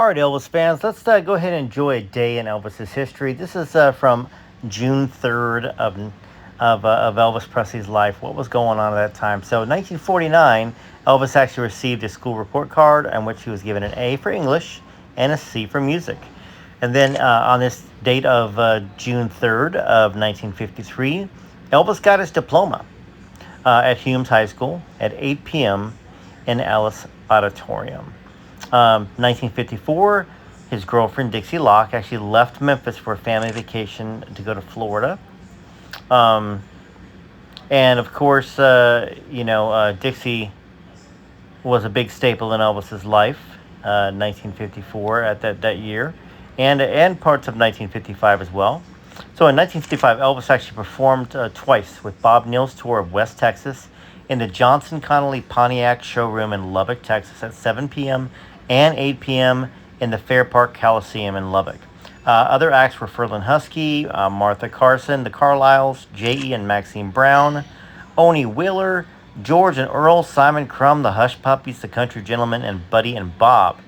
All right, Elvis fans, let's go ahead and enjoy a day in Elvis's history. This is from June 3rd of Elvis Presley's life. What was going on at that time? So, 1949, Elvis actually received a school report card on which he was given an A for English and a C for music. And then on this date of June 3rd of 1953, Elvis got his diploma at Humes High School at 8 p.m. in Ellis Auditorium. 1954, his girlfriend Dixie Locke actually left Memphis for a family vacation to go to Florida. Um, and of course, Dixie was a big staple in Elvis's life. 1954 at that year, and parts of 1955 as well. So in 1955, Elvis actually performed twice with Bob Neal's tour of West Texas in the Johnson Connolly Pontiac showroom in Lubbock, Texas at 7 p.m. and 8 p.m. in the Fair Park Coliseum in Lubbock. Other acts were Ferlin Husky, Martha Carson, the Carlisles, J.E. and Maxine Brown, Oni Wheeler, George and Earl, Simon Crumb, the Hush Puppies, the Country Gentlemen, and Buddy and Bob.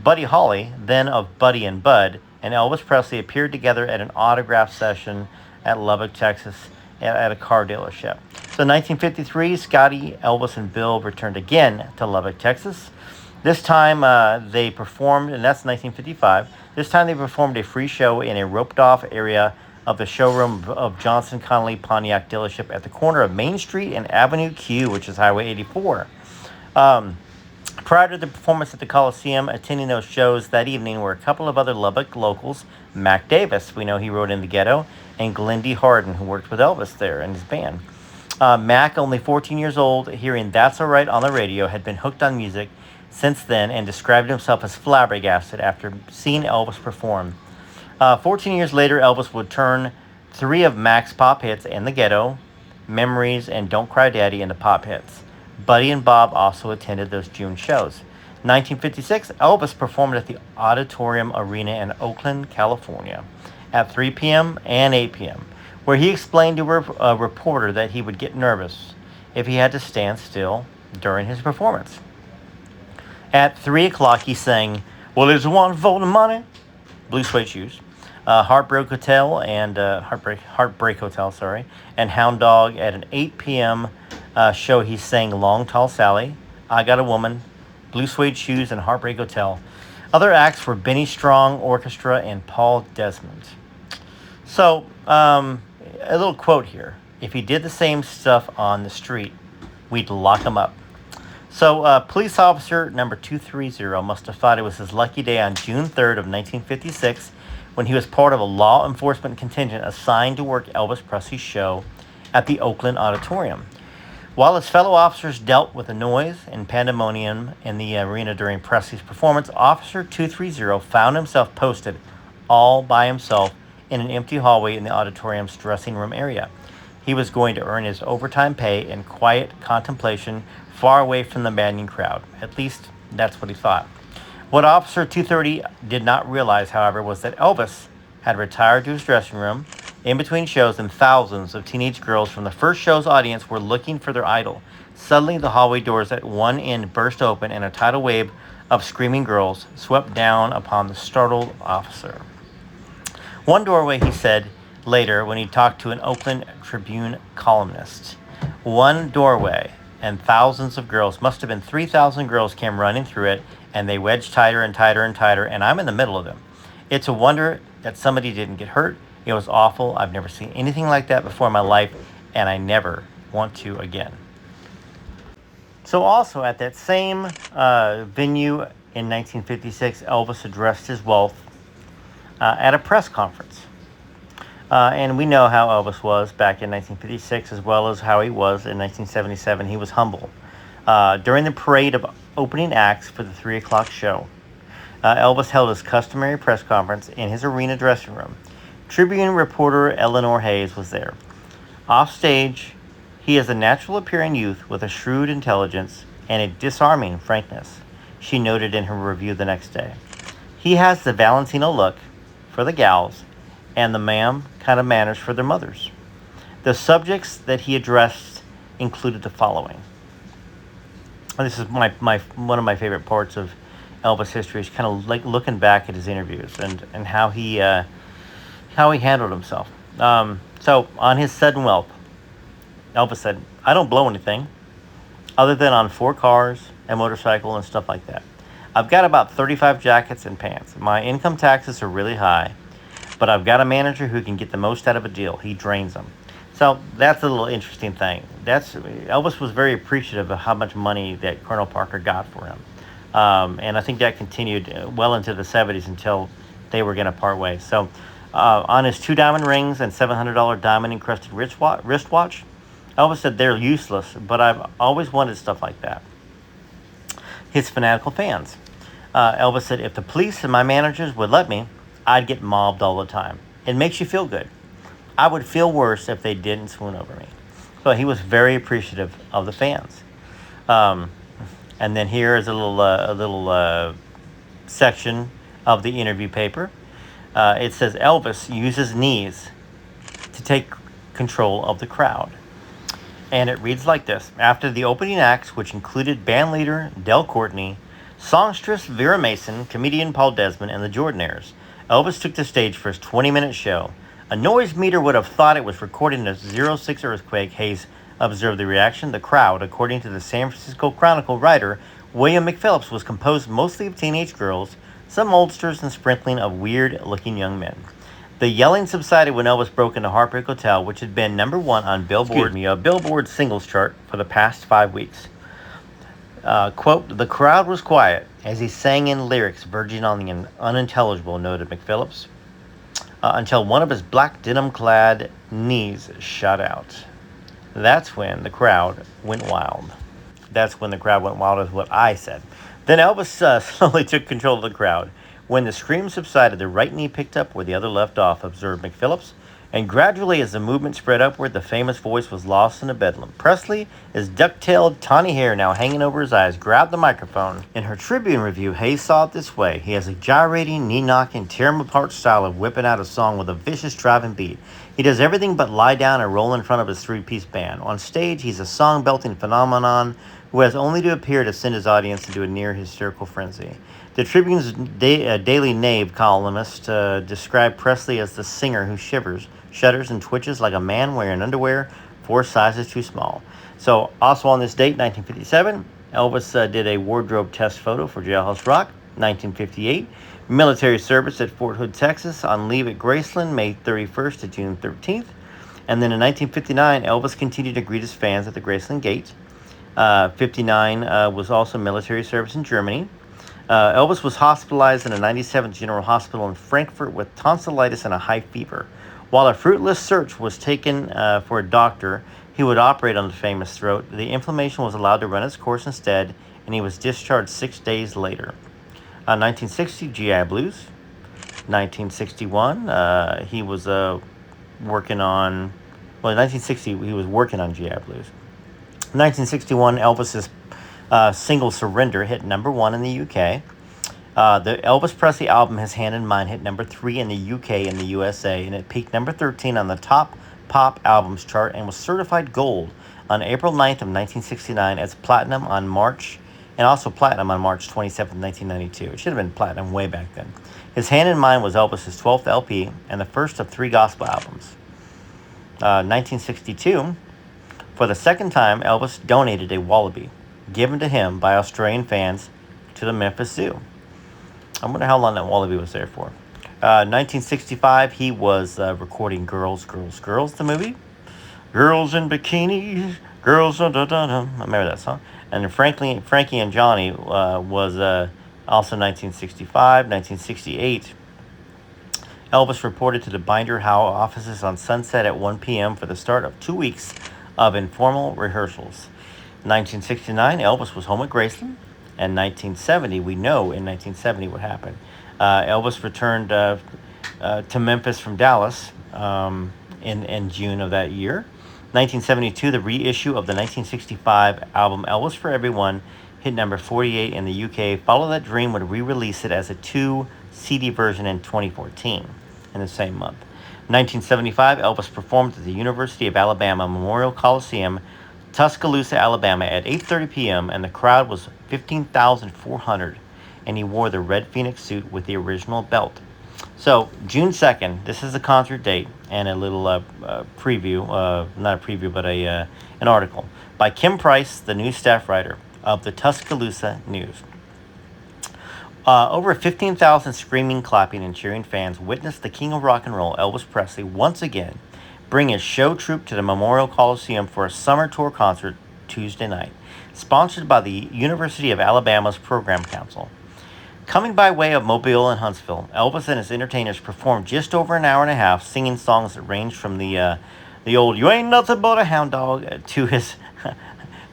Buddy Holly, then of Buddy and Bud, and Elvis Presley appeared together at an autograph session at Lubbock, Texas, at a car dealership. So in 1953, Scotty, Elvis, and Bill returned again to Lubbock, Texas. This time they performed, and that's 1955. This time they performed a free show in a roped-off area of the showroom of Johnson Connolly Pontiac dealership at the corner of Main Street and Avenue Q, which is Highway 84. Prior to the performance at the Coliseum, attending those shows that evening were a couple of other Lubbock locals. Mac Davis, we know he rode in the Ghetto, and Glendy Harden, who worked with Elvis there in his band. Mac, only 14 years old, hearing That's Alright on the radio, had been hooked on music since then and described himself as flabbergasted after seeing Elvis perform. 14 years later, Elvis would turn three of Mac's pop hits, In the Ghetto, Memories, and Don't Cry Daddy, into pop hits. Buddy and Bob also attended those June shows. 1956, Elvis performed at the Auditorium Arena in Oakland, California at 3 p.m. and 8 p.m., where he explained to a reporter that he would get nervous if he had to stand still during his performance. At 3 o'clock, he sang, Well, there's one for the money, Blue Suede Shoes, Heartbreak Hotel, and Heartbreak Hotel, sorry, and Hound Dog. At an 8 p.m. Show, he sang Long Tall Sally, I Got a Woman, Blue Suede Shoes, and Heartbreak Hotel. Other acts were Benny Strong Orchestra and Paul Desmond. So, a little quote here. If he did the same stuff on the street, we'd lock him up. So, police officer number 230 must have thought it was his lucky day on June 3rd of 1956 when he was part of a law enforcement contingent assigned to work Elvis Presley's show at the Oakland Auditorium. While his fellow officers dealt with the noise and pandemonium in the arena during Presley's performance, Officer 230 found himself posted all by himself in an empty hallway in the auditorium's dressing room area. He was going to earn his overtime pay in quiet contemplation far away from the maddening crowd. At least, that's what he thought. What Officer 230 did not realize, however, was that Elvis had retired to his dressing room in between shows, and thousands of teenage girls from the first show's audience were looking for their idol. Suddenly, the hallway doors at one end burst open, and a tidal wave of screaming girls swept down upon the startled officer. One doorway, he said later when he talked to an Oakland Tribune columnist. One doorway, and thousands of girls, must have been 3,000 girls, came running through it, and they wedged tighter and tighter and tighter, and I'm in the middle of them. It's a wonder that somebody didn't get hurt. It was awful. I've never seen anything like that before in my life, and I never want to again. So also at that same venue in 1956, Elvis addressed his wealth at a press conference. And we know how Elvis was back in 1956 as well as how he was in 1977. He was humble. During the parade of opening acts for the 3 o'clock show, Elvis held his customary press conference in his arena dressing room. Tribune reporter Eleanor Hayes was there. Off stage, he is a natural-appearing youth with a shrewd intelligence and a disarming frankness, she noted in her review the next day. He has the Valentino look for the gals and the ma'am kind of manners for their mothers. The subjects that he addressed included the following. And this is one of my favorite parts of Elvis history is kind of like looking back at his interviews and how he handled himself. So on his sudden wealth, Elvis said, "I don't blow anything other than on 4 cars, a motorcycle, and stuff like that. I've got about 35 jackets and pants. My income taxes are really high, but I've got a manager who can get the most out of a deal. He drains them." So that's a little interesting thing. That's Elvis was very appreciative of how much money that Colonel Parker got for him, and I think that continued well into the '70s until they were going to part ways. So, on his 2 diamond rings and $700 diamond encrusted wristwatch, Elvis said they're useless, but I've always wanted stuff like that. His fanatical fans. Elvis said, "If the police and my managers would let me, I'd get mobbed all the time. It makes you feel good. I would feel worse if they didn't swoon over me." So he was very appreciative of the fans. Um, and then here is a little section of the interview paper. It says Elvis uses knees to take control of the crowd. And it reads like this. After the opening acts, which included bandleader Del Courtney, songstress Vera Mason, comedian Paul Desmond, and the Jordanaires, Elvis took the stage for his 20-minute show. A noise meter would have thought it was recording a '06 earthquake. Hayes observed the reaction. The crowd, according to the San Francisco Chronicle writer William McPhillips, was composed mostly of teenage girls, some oldsters, and sprinkling of weird-looking young men. The yelling subsided when Elvis broke into Heartbreak Hotel, which had been #1 on Billboard singles chart for the past 5 weeks. Quote, "The crowd was quiet as he sang in lyrics verging on the unintelligible," noted McPhillips, "until one of his black denim-clad knees shot out. That's when the crowd went wild." That's when the crowd went wild is what I said. Then Elvis slowly took control of the crowd. When the screams subsided, the right knee picked up where the other left off, observed McPhillips, and gradually as the movement spread upward, the famous voice was lost in a bedlam. Presley, his duck-tailed, tawny hair now hanging over his eyes, grabbed the microphone. In her Tribune review, Hayes saw it this way: "He has a gyrating, knee-knocking, tear-em-apart style of whipping out a song with a vicious driving beat. He does everything but lie down and roll in front of his 3-piece band. On stage, he's a song-belting phenomenon who has only to appear to send his audience into a near-hysterical frenzy." The Tribune's Daily Knave columnist described Presley as the singer who shudders, and twitches like a man wearing underwear 4 sizes too small. So, also on this date, 1957, Elvis did a wardrobe test photo for Jailhouse Rock. 1958, military service at Fort Hood, Texas, on leave at Graceland, May 31st to June 13th. And then in 1959, Elvis continued to greet his fans at the Graceland Gate. 59 was also military service in Germany. Elvis was hospitalized in a 97th General Hospital in Frankfurt with tonsillitis and a high fever. While a fruitless search was taken for a doctor who would operate on the famous throat, the inflammation was allowed to run its course instead, and he was discharged 6 days later. 1960, GI Blues. 1961, he was working on... Well, in 1960, he was working on GI Blues. 1961, Elvis's single Surrender hit #1 in the UK. The Elvis Presley album His Hand in Mine hit #3 in the UK and the USA, and it peaked #13 on the top pop albums chart and was certified gold on April 9th of 1969 as platinum on March, and also platinum on March 27th, 1992. It should have been platinum way back then. His Hand in Mine was Elvis's 12th LP and the first of 3 gospel albums. 1962, for the second time, Elvis donated a wallaby given to him by Australian fans to the Memphis Zoo. I wonder how long that wallaby was there for. 1965, he was recording Girls, Girls, Girls, the movie. Girls in bikinis, girls, da-da-da-da. I remember that song. And Frankie and Johnny was also 1965. 1968, Elvis reported to the Binder Howe offices on Sunset at 1 p.m. for the start of 2 weeks of informal rehearsals. 1969, Elvis was home at Graceland. And 1970, we know in 1970 what happened. Elvis returned to Memphis from Dallas in June of that year. 1972, the reissue of the 1965 album Elvis for Everyone hit #48 in the UK. Follow That Dream would re-release it as a 2-CD version in 2014, in the same month. 1975, Elvis performed at the University of Alabama Memorial Coliseum, Tuscaloosa, Alabama at 8:30 p.m., and the crowd was 15,400. and he wore the red Phoenix suit with the original belt. So, June 2nd, this is the concert date and a little preview, not a preview, but an article by Kim Price, the news staff writer of the Tuscaloosa News. Over 15,000 screaming, clapping, and cheering fans witnessed the king of rock and roll, Elvis Presley, once again bring his show troupe to the Memorial Coliseum for a summer tour concert Tuesday night, sponsored by the University of Alabama's Program Council. Coming by way of Mobile and Huntsville, Elvis and his entertainers performed just over an hour and a half, singing songs that ranged from the old "You Ain't Nothing But a Hound Dog" to his I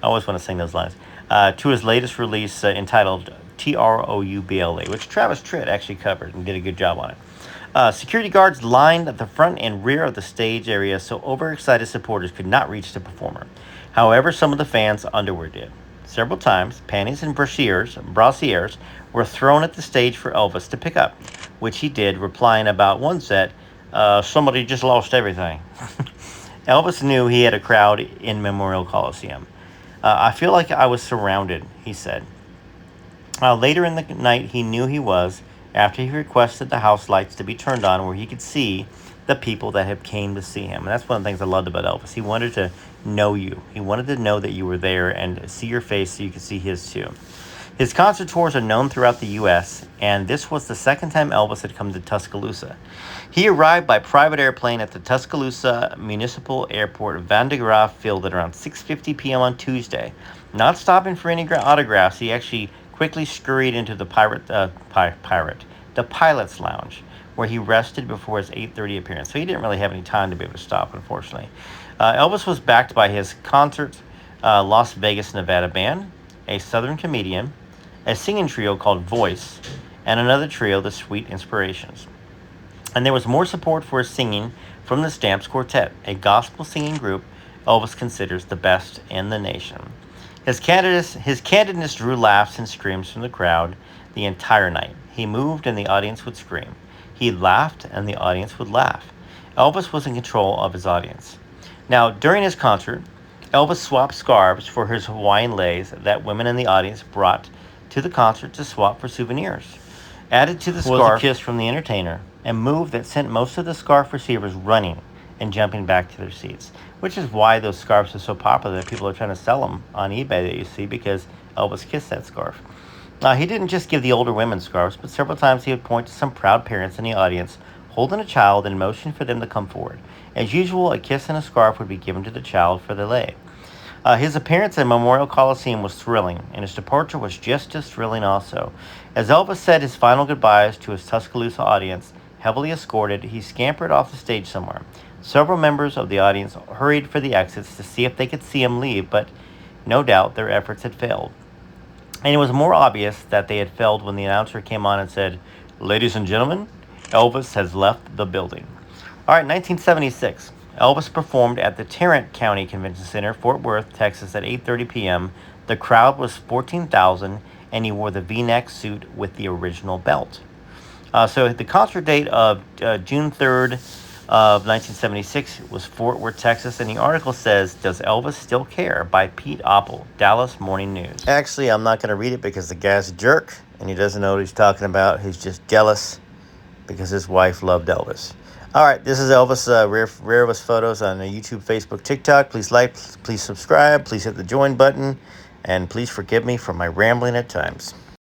always want to sing those lines to his latest release entitled "Troubla," which Travis Tritt actually covered and did a good job on it. Security guards lined at the front and rear of the stage area so overexcited supporters could not reach the performer. However, some of the fans' underwear did. Several times, panties and brassieres were thrown at the stage for Elvis to pick up, which he did, replying about one set, "Somebody just lost everything." Elvis knew he had a crowd in Memorial Coliseum. "I feel like I was surrounded," he said. Later in the night, he knew he was, after he requested the house lights to be turned on where he could see the people that had came to see him. And that's one of the things I loved about Elvis. He wanted to know you. He wanted to know that you were there and see your face so you could see his too. His concert tours are known throughout the U.S., and this was the second time Elvis had come to Tuscaloosa. He arrived by private airplane at the Tuscaloosa Municipal Airport Van de Graaff Field at around 6:50 p.m. on Tuesday. Not stopping for any autographs, he actually quickly scurried into the pilot's lounge, where he rested before his 8:30 appearance. So he didn't really have any time to be able to stop, unfortunately. Elvis was backed by his concert Las Vegas, Nevada band, a Southern comedian, a singing trio called Voice, and another trio, the Sweet Inspirations. And there was more support for his singing from the Stamps Quartet, a gospel singing group Elvis considers the best in the nation. His candidness drew laughs and screams from the crowd the entire night. He moved and the audience would scream. He laughed and the audience would laugh. Elvis was in control of his audience. Now, during his concert, Elvis swapped scarves for his Hawaiian leis that women in the audience brought to the concert to swap for souvenirs. Added to the scarf was a kiss from the entertainer, a move that sent most of the scarf receivers running and jumping back to their seats, which is why those scarves are so popular that people are trying to sell them on eBay that you see, because Elvis kissed that scarf. He didn't just give the older women scarves, but several times he would point to some proud parents in the audience holding a child and motion for them to come forward. As usual, a kiss and a scarf would be given to the child for the lei. His appearance at Memorial Coliseum was thrilling, and his departure was just as thrilling also. As Elvis said his final goodbyes to his Tuscaloosa audience, heavily escorted, he scampered off the stage somewhere. Several members of the audience hurried for the exits to see if they could see him leave, but no doubt their efforts had failed. And it was more obvious that they had failed when the announcer came on and said, "Ladies and gentlemen, Elvis has left the building." All right, 1976. Elvis performed at the Tarrant County Convention Center, Fort Worth, Texas at 8:30 p.m. The crowd was 14,000, and he wore the V-neck suit with the original belt. So the concert date of June 3rd of 1976 was Fort Worth, Texas, and the article says, "Does Elvis Still Care?" by Pete Opple, Dallas Morning News. Actually, I'm not going to read it because the guy's a jerk, and he doesn't know what he's talking about. He's just jealous because his wife loved Elvis. All right, this is Elvis, Rare Elvis Photos on YouTube, Facebook, TikTok. Please like, please subscribe, please hit the join button, and please forgive me for my rambling at times.